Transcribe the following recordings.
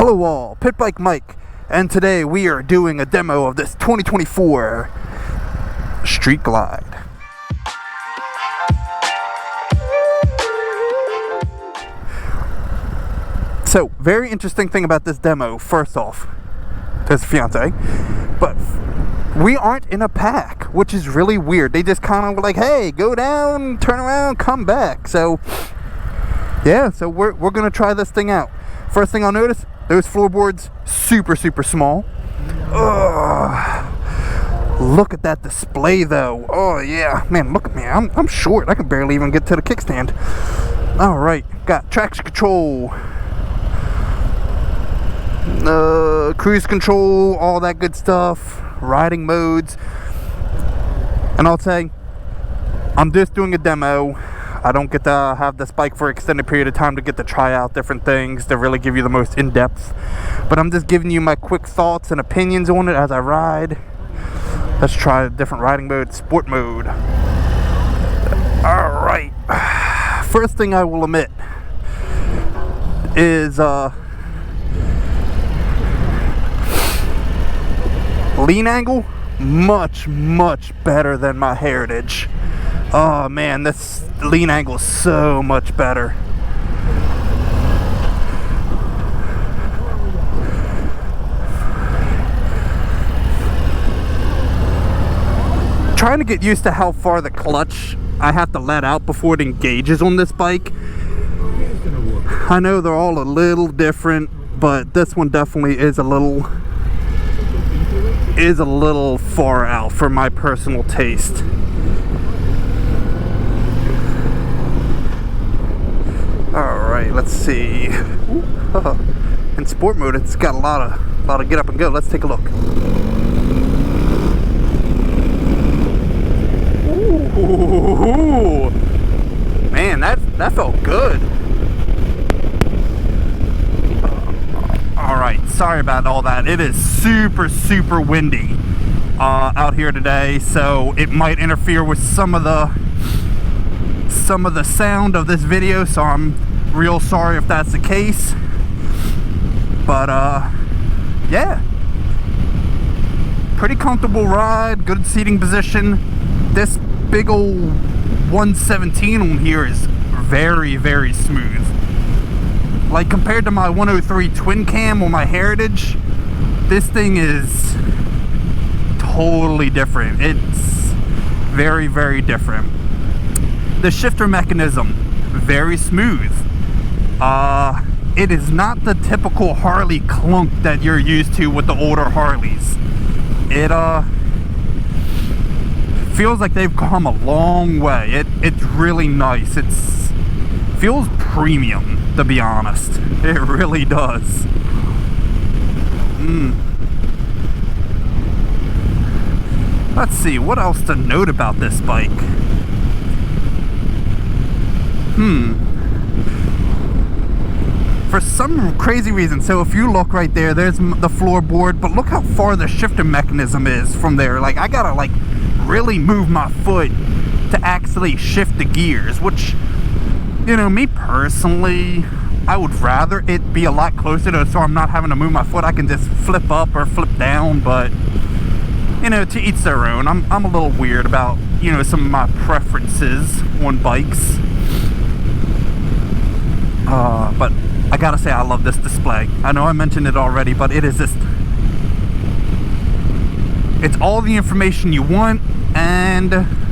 Hello all, Pit Bike Mike, and today we are doing a demo of this 2024 Street Glide. So, very interesting thing about this demo, first off, there's fiance, but we aren't in a pack, which is really weird. They just kind of were like, hey, go down, turn around, come back. So, yeah, so we're going to try this thing out. First thing I'll notice, those floorboards, super small. Ugh. Look at that display though. Oh yeah, man, look at me. I'm short. I can barely even get to the kickstand. All right, got traction control, cruise control, all that good stuff, riding modes. And I'll say, I'm just doing a demo. I don't get to have this bike for an extended period of time to get to try out different things to really give you the most in-depth. But I'm just giving you my quick thoughts and opinions on it as I ride. Let's try a different riding mode, sport mode. Alright. First thing I will admit is lean angle, much better than my Heritage. Oh man, this lean angle is so much better. Trying to get used to how far the clutch I have to let out before it engages on this bike. I know they're all a little different, but this one definitely is a little far out for my personal taste. Alright, let's see. In sport mode, it's got a lot of get up and go. Let's take a look. Ooh, man, that felt good. Alright, sorry about all that. It is super windy out here today, so it might interfere with some of the sound of this video, so I'm real sorry if that's the case. But yeah, pretty comfortable ride, good seating position. This big old 117 on here is very smooth. Like compared to my 103 twin cam on my Heritage, this thing is totally different. It's very different. The shifter mechanism, very smooth. It is not the typical Harley clunk that you're used to with the older Harleys. It feels like they've come a long way. It's really nice. It feels premium, to be honest. It really does. Let's see, what else to note about this bike? For some crazy reason, so if you look right there, there's the floorboard, but look how far the shifter mechanism is from there. Like, I gotta like really move my foot to actually shift the gears, which, you know, me personally, I would rather it be a lot closer to, so I'm not having to move my foot. I can just flip up or flip down, but you know, to each their own. I'm a little weird about, you know, some of my preferences on bikes. But I gotta say, I love this display. I know I mentioned it already, but it is just, it's all the information you want, and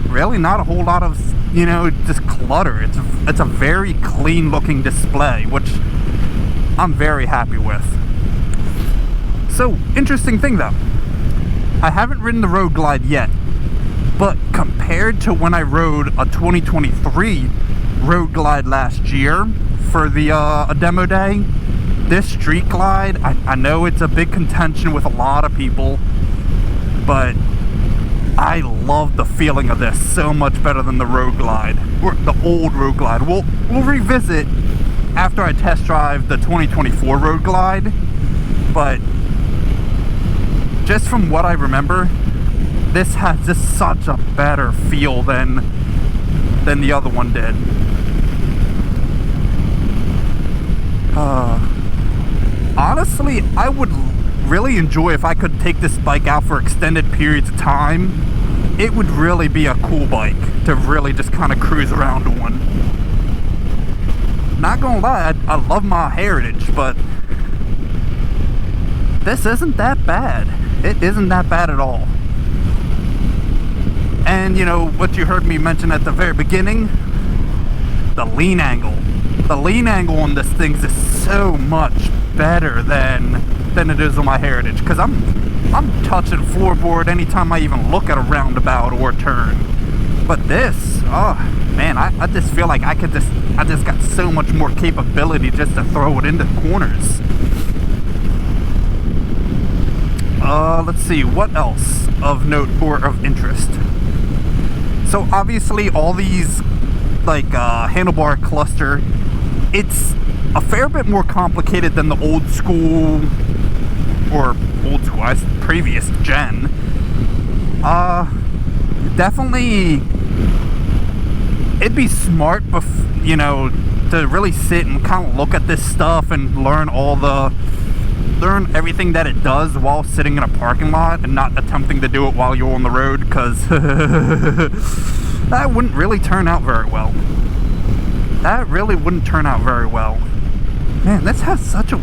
really not a whole lot of, you know, just clutter. It's a very clean looking display, which I'm very happy with. So, interesting thing though, I haven't ridden the Road Glide yet, but compared to when I rode a 2023 Road Glide last year for the a demo day, this Street Glide, I know it's a big contention with a lot of people, but I love the feeling of this so much better than the Road Glide, or the old Road Glide. We'll revisit after I test drive the 2024 Road Glide, but just from what I remember, this has just such a better feel than the other one did. honestly, I would really enjoy if I could take this bike out for extended periods of time. It would really be a cool bike to really just kind of cruise around on. Not gonna lie, I love my Heritage, but this isn't that bad. It isn't that bad at all. And you know what you heard me mention at the very beginning, the lean angle. The lean angle on this thing is so much better than it is on my Heritage, because I'm touching floorboard anytime I even look at a roundabout or turn. But this, oh man, I just feel like I just got so much more capability just to throw it into corners. Let's see, what else of note or of interest? So obviously all these like handlebar cluster, it's a fair bit more complicated than the old school, previous gen. Definitely it'd be smart, you know, to really sit and kind of look at this stuff and learn everything that it does while sitting in a parking lot and not attempting to do it while you're on the road, because that wouldn't really turn out very well. That really wouldn't turn out very well. Man, this has such a,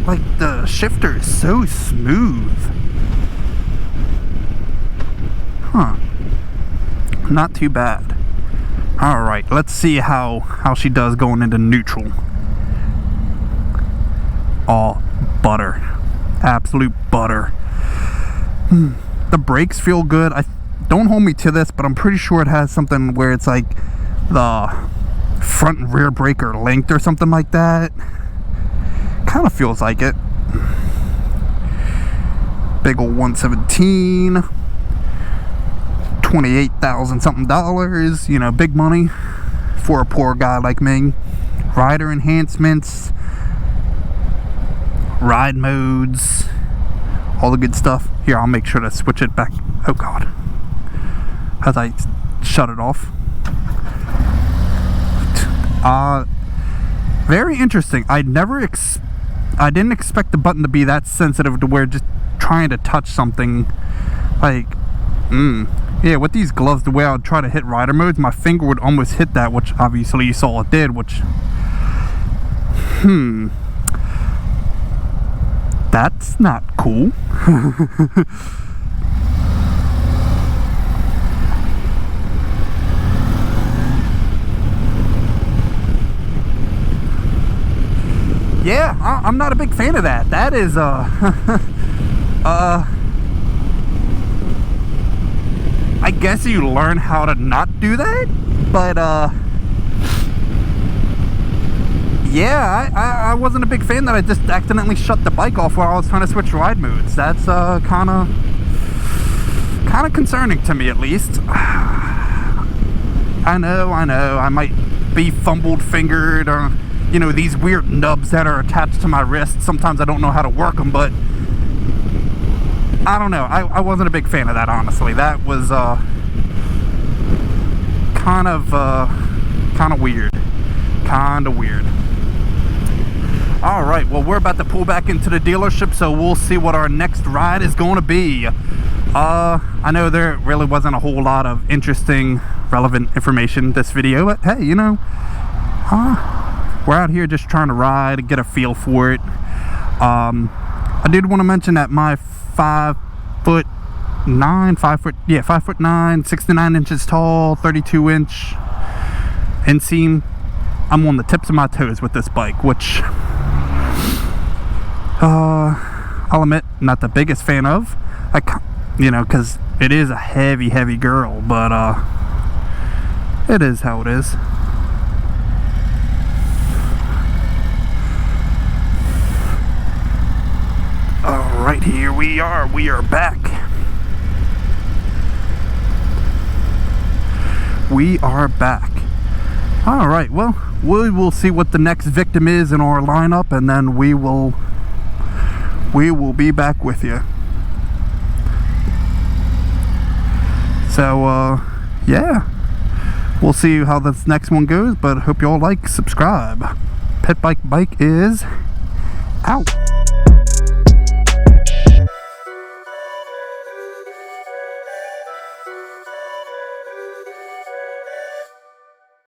like, the shifter is so smooth. Huh. Not too bad. Alright, let's see how she does going into neutral. Oh, butter. Absolute butter. The brakes feel good. Don't hold me to this, but I'm pretty sure it has something where it's like the front and rear brake are linked or something like that. Kind of feels like it. Big ol' 117, 28,000 something dollars, you know, big money for a poor guy like me. Rider enhancements, ride modes, all the good stuff. Here, I'll make sure to switch it back. Oh god, as I shut it off. Very interesting. I didn't expect the button to be that sensitive to where just trying to touch something like, yeah, with these gloves, the way I would try to hit rider modes, my finger would almost hit that, which obviously you saw it did, which, that's not cool. Yeah, I'm not a big fan of that. That is, I guess you learn how to not do that, but, yeah, I wasn't a big fan that I just accidentally shut the bike off while I was trying to switch ride modes. That's, kind of concerning to me, at least. I know, I might be fumbled fingered, or, you know, these weird nubs that are attached to my wrist. Sometimes I don't know how to work them, but I don't know. I wasn't a big fan of that, honestly. That was kind of weird. Kind of weird. Alright, well, we're about to pull back into the dealership, so we'll see what our next ride is going to be. I know there really wasn't a whole lot of interesting, relevant information in this video, but hey, you know, we're out here just trying to ride and get a feel for it. I did want to mention that my 5'9", 69 inches tall, 32-inch inseam, I'm on the tips of my toes with this bike, which I'll admit, not the biggest fan of. You know, because it is a heavy girl, but it is how it is. Alright, here we are back. We are back. Alright, well, we will see what the next victim is in our lineup, and then we will be back with you. So, yeah, we'll see how this next one goes, but hope you all like, subscribe. Pit Bike is out.